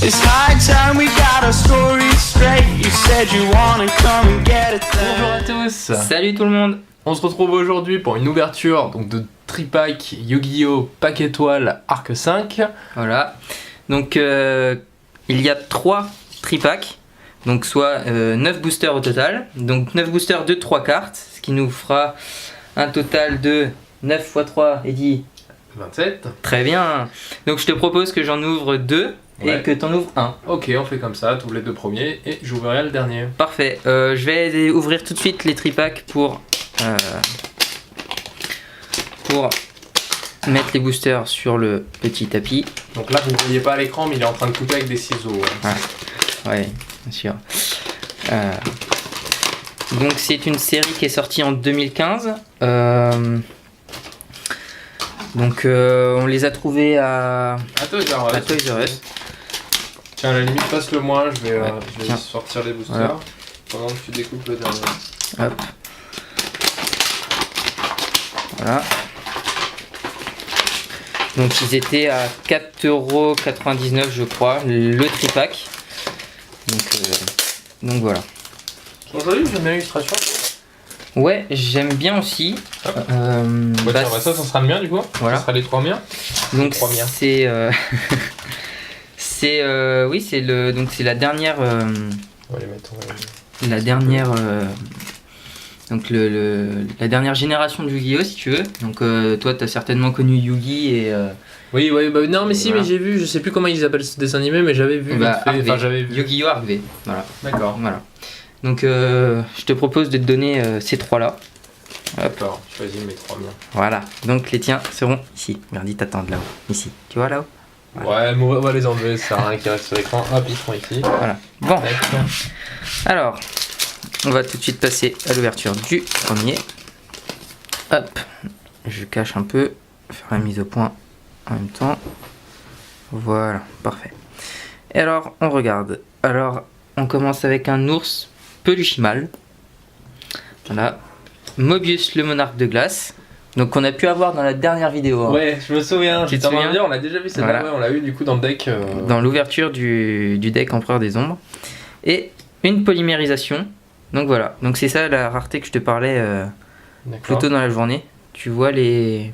It's high time we got our story straight. You said you wanna come and get it Bonjour à there. tous. Salut tout le monde. On se retrouve aujourd'hui pour une ouverture donc de tripack Yu-Gi-Oh! Pack étoile Arc 5. Voilà. Donc il y a 3 tripacks. Donc soit 9 boosters au total. Donc 9 boosters de 3 cartes. Ce qui nous fera un total de 9 x 3 et 10. 27. Très bien. Donc je te propose que j'en ouvre 2 et Ouais. que tu en ouvres 1. Ok, on fait comme ça, tous les deux premiers et j'ouvrirai le dernier. Parfait. Je vais ouvrir tout de suite les tripacks pour mettre les boosters sur le petit tapis. Donc là, vous ne voyez pas à l'écran, mais il est en train de couper avec des ciseaux. Ouais, bien sûr. Donc c'est une série qui est sortie en 2015. Donc on les a trouvés à Toys R Us. À Toys R Us. Tiens, à la limite, passe-le moi, je vais Tiens. sortir les boosters Voilà. pendant que tu découpes le dernier. Hop. Voilà. Donc ils étaient à 4,99€ je crois, le tripack. Donc voilà. Aujourd'hui, j'aime bien l'illustration. Ouais, j'aime bien aussi. Ça sera le mien du coup. Voilà. Ça sera les 3 miens. Donc trois miens. c'est oui, c'est la dernière On va les mettre. la dernière donc la dernière génération de Yu-Gi-Oh si tu veux. Donc toi t'as certainement connu Yu-Gi et Oui, bah, non, mais si, Voilà. mais j'ai vu, je sais plus comment ils appellent ce dessin animé, mais j'avais vu. bah, vite fait. Arc V. Enfin, j'avais vu. Yu-Gi-Oh Arc V. Voilà. D'accord. Voilà. Donc je te propose de te donner ces 3 là. D'accord, je choisis mes 3 miens. Voilà. Donc les tiens seront ici. Regarde, ils t'attendent là-haut. Ici. Tu vois là-haut? Ouais, mais on va les enlever, ça sert à rien qu'ils restent sur l'écran. Hop, ils seront ici. Voilà. Bon. Tac. Alors, on va tout de suite passer à l'ouverture du premier. Hop, je cache un peu, faire la mise au point en même temps. Voilà, parfait. Et alors, on regarde. Alors, on commence avec un ours peluchimal. Voilà. Mobius, le monarque de glace. Donc, on a pu avoir dans la dernière vidéo. Hein. Ouais, je me souviens, Tu te j'étais en train de souviens dire, on l'a déjà vu celle-là, Voilà. ouais, on l'a eu du coup dans le deck. Dans l'ouverture du deck Empereur des Ombres. Et une polymérisation. Donc voilà, donc c'est ça la rareté que je te parlais D'accord. plus tôt dans la journée. Tu vois les...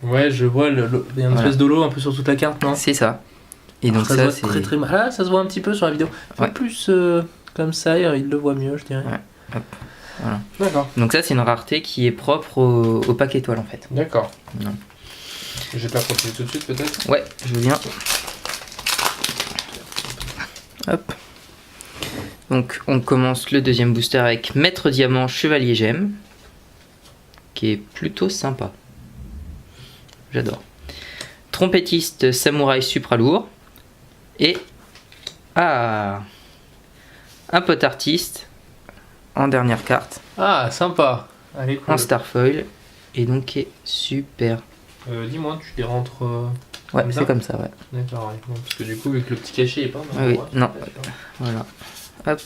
Ouais, je vois, il y a une Voilà. espèce d'holo un peu sur toute la carte, non? C'est ça. Et donc ça se ça, voit c'est... très très mal. Ah, ça se voit un petit peu sur la vidéo. Ouais. Plus comme ça, il le voit mieux, je dirais. Ouais. Hop. Voilà. D'accord. Donc ça, c'est une rareté qui est propre au pack étoile en fait. D'accord. Non. Je vais te la protéger tout de suite peut-être. Ouais, je veux bien. Hop. Donc on commence le deuxième booster avec Maître Diamant, Chevalier Gemme. Qui est plutôt sympa. J'adore. Trompettiste, Samouraï Supra lourd. Et... Ah, un pot artiste en dernière carte, Ah, sympa. Allez, cool. en Starfoil. Et donc qui est super. Dis-moi, tu les rentres. Ouais, Comme ça c'est comme ça, ouais. D'accord, ouais. Non, parce que du coup, avec le petit cachet, il est pas Ah oui, non. Pas sûr. Voilà. Hop,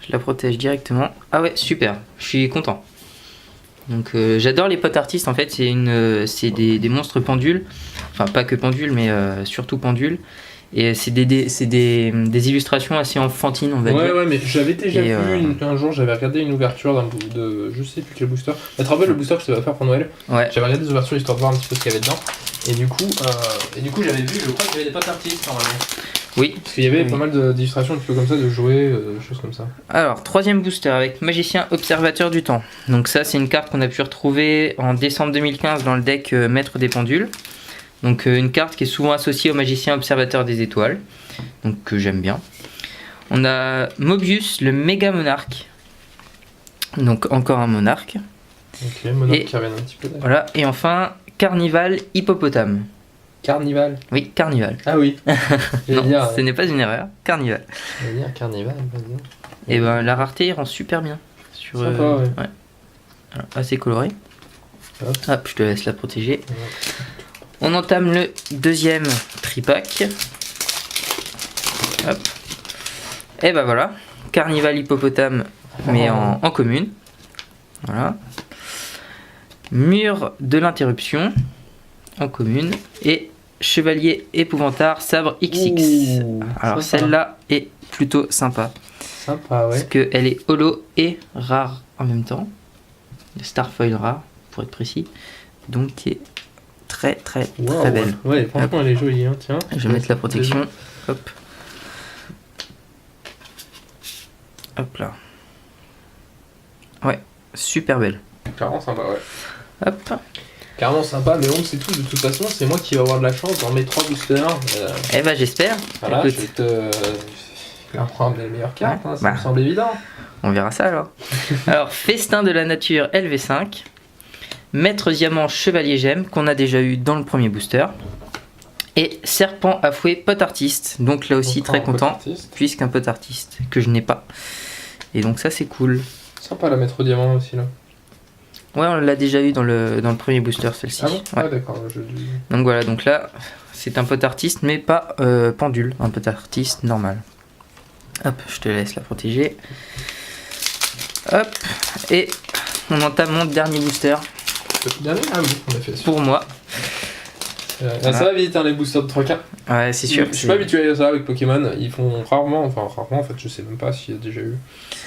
je la protège directement. Ah ouais, super, je suis content. Donc j'adore les potes artistes, en fait, c'est des monstres pendules. Enfin, pas que pendules, mais surtout pendules. Et c'est des illustrations assez enfantines, on va dire. Ouais, mais j'avais déjà Et, vu un jour, j'avais regardé une ouverture de je sais plus quel booster. Tu te rappelles le booster que je t'avais offert pour Noël? Ouais, J'avais regardé des ouvertures histoire de voir un petit peu ce qu'il y avait dedans. Et du coup, j'avais vu, je crois qu'il y avait des potes artistes normalement. oui. Parce qu'il y avait Oui. pas mal d'illustrations un petit peu comme ça, de jouets, choses comme ça. Alors, troisième booster avec Magicien Observateur du Temps. Donc ça, c'est une carte qu'on a pu retrouver en décembre 2015 dans le deck Maître des Pendules. Donc une carte qui est souvent associée au Magicien Observateur des Étoiles. Donc que j'aime bien. On a Mobius, le méga monarque. Donc encore un monarque. Ok, Monarque Et- qui revient un petit peu. D'accord. Voilà. Et enfin, Carnival Hippopotame. Carnival. Oui, Carnival. Ah oui. J'allais Non, dire, ce n'est pas une erreur. Carnival. j'allais dire Carnival, vas-y. Et ben la rareté rend super bien. Sur, Sympa, ouais. Voilà, assez coloré. Hop. Hop, je te laisse la protéger. On entame le deuxième tripack. Hop. Et ben voilà, Carnival Hippopotame, mais en commune. Voilà. Mur de l'interruption, en commune. Et Chevalier Épouvantard Sabre XX. Alors sympa. celle-là est plutôt sympa. Sympa, Parce qu'elle est holo et rare en même temps. Le Starfoil rare, pour être précis. Donc qui est très belle. Ouais, franchement, elle est jolie, hein, tiens. Je vais mettre la protection. Hop. Hop là. Ouais, super belle. Clairement sympa, ouais. Hop. Carrément sympa, mais bon, c'est tout. De toute façon, c'est moi qui vais avoir de la chance dans mes 3 boosters. Eh ben j'espère. Voilà, Écoute, je vais te. Clairement, les meilleures cartes, hein, ça Bah. me semble évident. on verra ça alors. Alors, Festin de la Nature LV5. Maître Diamant Chevalier Gemme, qu'on a déjà eu dans le premier booster. Et Serpent à fouet Pot Artiste. Donc là aussi, très content, puisqu'un Pot Artiste que je n'ai pas. Et donc ça, c'est cool. Sympa la mettre au diamant aussi, là. Ouais, on l'a déjà eu dans le premier booster, celle-ci. Ah bon Ouais. Ouais, d'accord. Donc voilà, donc là, c'est un Pot Artiste, mais pas pendule. Un Pot Artiste normal. Hop, je te laisse la protéger. Hop, et on entame mon dernier booster Le dernier. Ah oui, on a fait ça. pour moi. Ça va vite, hein, les boosters de 3K. Ouais, c'est sûr. Je suis pas habitué à ça avec Pokémon. Ils font rarement, en fait, je sais même pas s'il y a déjà eu.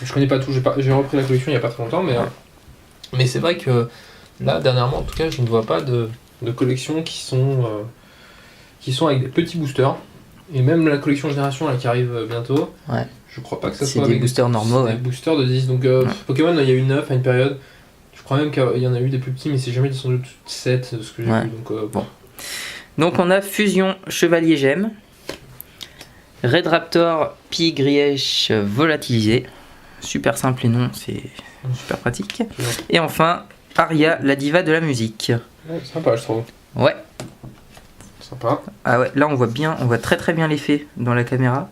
Je connais pas tout, j'ai repris la collection il y a pas très longtemps, mais c'est vrai que là, dernièrement, en tout cas, je ne vois pas de collections qui sont avec des petits boosters. Et même la collection Génération là, qui arrive bientôt, Ouais. je crois pas que ça C'est soit des avec boosters normaux, des ouais. boosters de 10. Donc Pokémon, il y a eu 9 à une période. Je crois même qu'il y en a eu des plus petits, mais c'est jamais descendu de 7, ce que j'ai Ouais. vu. Donc bon. Donc on a Fusion Chevalier Gemme, Red Raptor Pigrièche volatilisé, super simple et non, c'est super pratique. Et enfin Aria, la diva de la musique. Ouais, sympa, je trouve. Ouais, Sympa. ah ouais, là on voit très bien l'effet dans la caméra.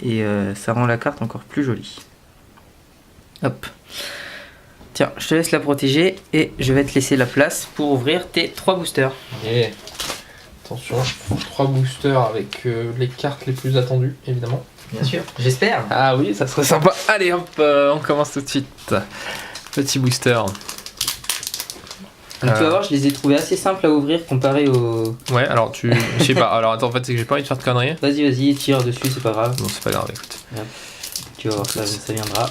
Et ça rend la carte encore plus jolie. Hop. Tiens, je te laisse la protéger et je vais te laisser la place pour ouvrir tes 3 boosters. Et attention, 3 boosters avec les cartes les plus attendues, évidemment. Bien sûr, j'espère. Ah oui, ça serait sympa. Allez hop, on commence tout de suite. Petit booster. Donc tu vas voir, je les ai trouvés assez simples à ouvrir comparé au... Ouais, alors je sais pas. Alors attends, en fait, c'est que j'ai pas envie de faire de conneries. Vas-y, tire dessus, c'est pas grave. Non, c'est pas grave, écoute. Tu vas voir, ça viendra.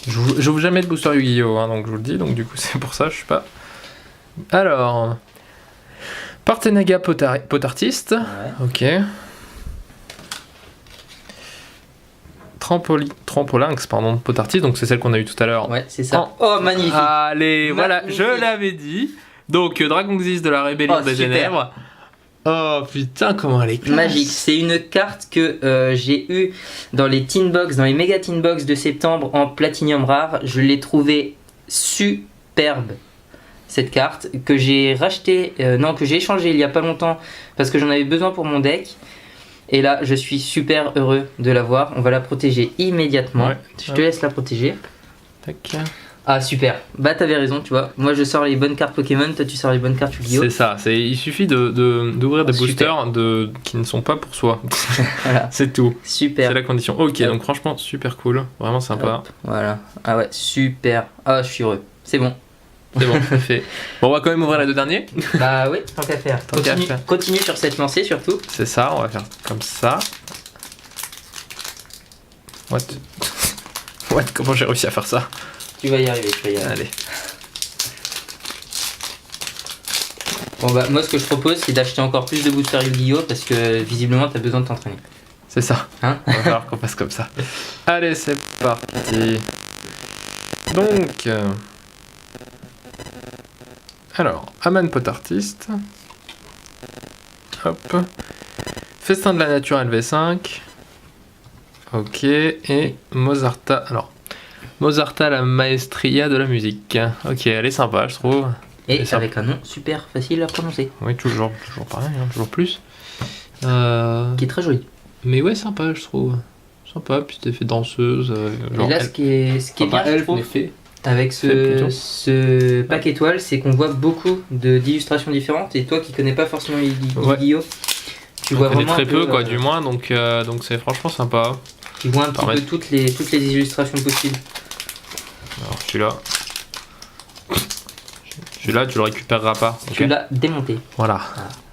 J'ouvre jamais de booster Yu-Gi-Oh! Hein, donc je vous le dis, donc du coup, c'est pour ça, je suis pas. Alors. Partenaga Potartiste. Ouais. Ok. Trampolinx, pardon, Potartiste, donc c'est celle qu'on a eu tout à l'heure. Ouais, c'est ça. Oh, magnifique. Allez, voilà, Magnifique. je l'avais dit. Donc, Dragon Xyz de la Rébellion Oh, des super. Ténèbres. Oh putain, comment elle est classe. Magique. C'est une carte que j'ai eue dans les Teen Box, dans les méga Teen Box de septembre en Platinium rare. Je l'ai trouvée superbe. Cette carte que j'ai racheté, que j'ai échangé il y a pas longtemps parce que j'en avais besoin pour mon deck. Et là, je suis super heureux de l'avoir. On va la protéger immédiatement. Ouais. Je te laisse la protéger. Tac. Ah super, bah t'avais raison, tu vois. Moi je sors les bonnes cartes Pokémon, toi tu sors les bonnes cartes Yu-Gi-Oh. C'est ça, il suffit d'ouvrir des Super. boosters qui ne sont pas pour soi. Voilà, C'est tout. super. C'est la condition. Ok, Hop. donc franchement, super cool. Vraiment sympa. Hop, voilà. Ah ouais, super. Ah, je suis heureux. C'est bon. C'est bon, c'est fait. Bon, on va quand même ouvrir les deux derniers. Bah oui, tant qu'à faire. Tant qu'à faire. Continue sur cette lancée surtout. C'est ça, on va faire comme ça. What? What? Comment j'ai réussi à faire ça? Tu vas y arriver, Allez. Bon bah moi ce que je propose c'est d'acheter encore plus de boosters Yu-Gi-Oh parce que visiblement t'as besoin de t'entraîner. C'est ça. Hein? On va falloir qu'on fasse comme ça. Allez, c'est parti. Donc. Alors, Aman Potartiste. Hop. Festin de la Nature LV5. Ok. Et Mozarta. Alors. Mozarta, la maestria de la musique. Ok, elle est sympa, je trouve. Et ça. avec un nom super facile à prononcer. Oui, toujours pareil, hein, toujours plus. Qui est très joli. Mais ouais, sympa, je trouve. Sympa, puis c'était fait danseuse. Et là ce qui est bien je trouve, fait. avec Fait plutôt. ce pack étoile, c'est qu'on voit beaucoup d'illustrations différentes et toi qui connais pas forcément Yu-Gi-Oh, tu vois vraiment très un peu, peu, quoi, du moins, donc c'est franchement sympa. tu vois un petit Pareil. peu toutes les illustrations possibles. Alors, je suis là. Celui-là, tu le récupéreras pas. Ok. Tu l'as démonté. Voilà.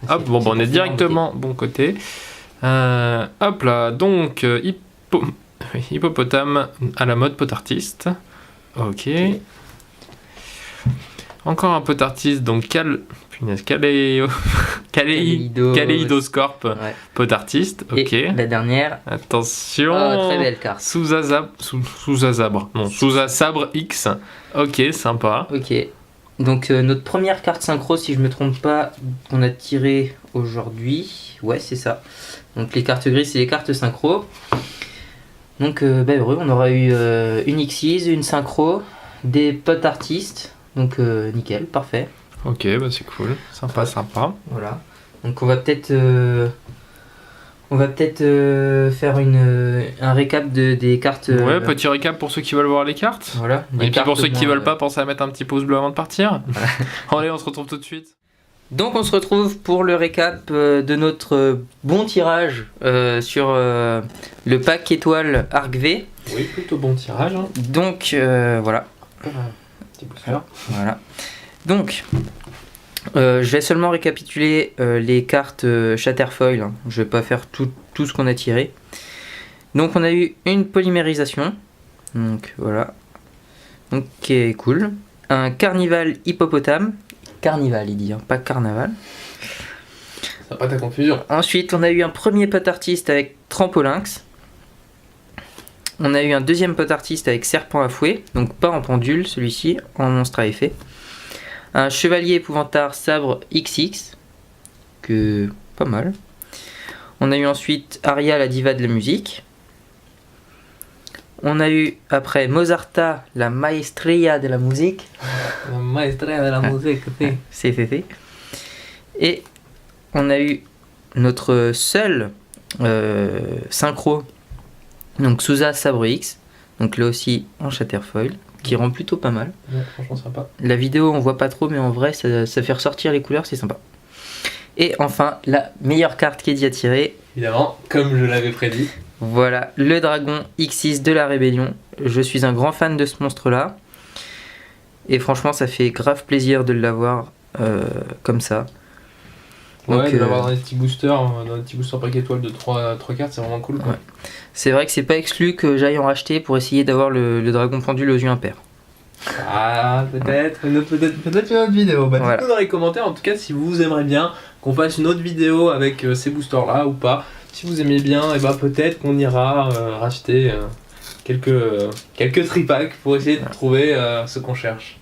Hop, bon, bah, on est directement bon côté. Hop là, donc hippopotame à la mode pot artiste. Ok. Encore un pot artiste, donc Kaléidoscorp, Ouais. pot artiste. Ok. Et la dernière. Attention. Oh, très belle carte. Sous-Sabre X. Ok, sympa. Ok. Donc notre première carte synchro, si je me trompe pas, qu'on a tiré aujourd'hui. Ouais, c'est ça. Donc les cartes grises, c'est les cartes synchro. Donc heureux, on aura eu une Xyz, une synchro, des potes artistes. Donc nickel, parfait. Ok, bah c'est cool. Sympa, sympa. Voilà. Donc on va peut-être faire un récap des cartes. Ouais, petit récap pour ceux qui veulent voir les cartes. Voilà. des Et puis pour cartes ceux qui dans, veulent pas, pensez à mettre un petit pouce bleu avant de partir. Allez, on se retrouve tout de suite. Donc on se retrouve pour le récap de notre bon tirage sur le pack étoile Arc V. Oui, plutôt bon tirage. Hein. Donc voilà. Petit booster. Voilà. Donc je vais seulement récapituler les cartes Shatterfoil. Hein. Je vais pas faire tout ce qu'on a tiré. Donc on a eu une polymérisation. Donc voilà. Donc qui est cool. Un carnival hippopotame. Carnival il dit, hein, pas carnaval. Ça pas ta confusion. Ensuite on a eu un premier pot artiste avec Trampolinx. On a eu un deuxième pot artiste avec Serpent à fouet. Donc pas en pendule celui-ci, en monstre à effet. Un chevalier épouvantard sabre XX, que pas mal. On a eu ensuite Aria, la diva de la musique. On a eu après Mozarta, la maestria de la musique. La maestria de la musique, C'est fait. Et on a eu notre seul synchro, donc Souza Sabre X, donc là aussi en Shatterfoil, qui rend plutôt pas mal. Ouais, franchement sympa. La vidéo on voit pas trop, mais en vrai ça fait ressortir les couleurs, c'est sympa. Et enfin la meilleure carte qu'Eddie a tirée, Évidemment, comme je l'avais prédit. voilà, le dragon X6 de la rébellion. Je suis un grand fan de ce monstre là, et franchement ça fait grave plaisir de l'avoir comme ça. Donc, Ouais, de l'avoir dans des petits boosters, pack étoile de 3 cartes, c'est vraiment cool. Quoi. Ouais. C'est vrai que c'est pas exclu que j'aille en racheter pour essayer d'avoir le dragon pendule aux yeux impairs. Ah, peut-être une autre vidéo. Bah, Voilà. dites-nous dans les commentaires, en tout cas, si vous aimeriez bien qu'on fasse une autre vidéo avec ces boosters-là ou pas. Si vous aimez bien, et bah peut-être qu'on ira racheter quelques tripacks pour essayer de trouver ce qu'on cherche.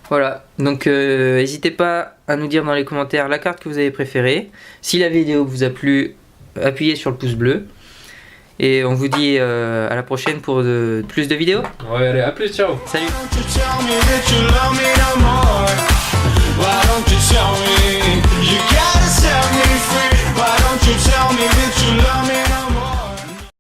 Voilà, donc n'hésitez pas à nous dire dans les commentaires la carte que vous avez préférée. Si la vidéo vous a plu, appuyez sur le pouce bleu. Et on vous dit à la prochaine pour plus de vidéos. Ouais, allez, à plus, ciao. Salut. Don't you tell me that you love me no more? Why don't you tell me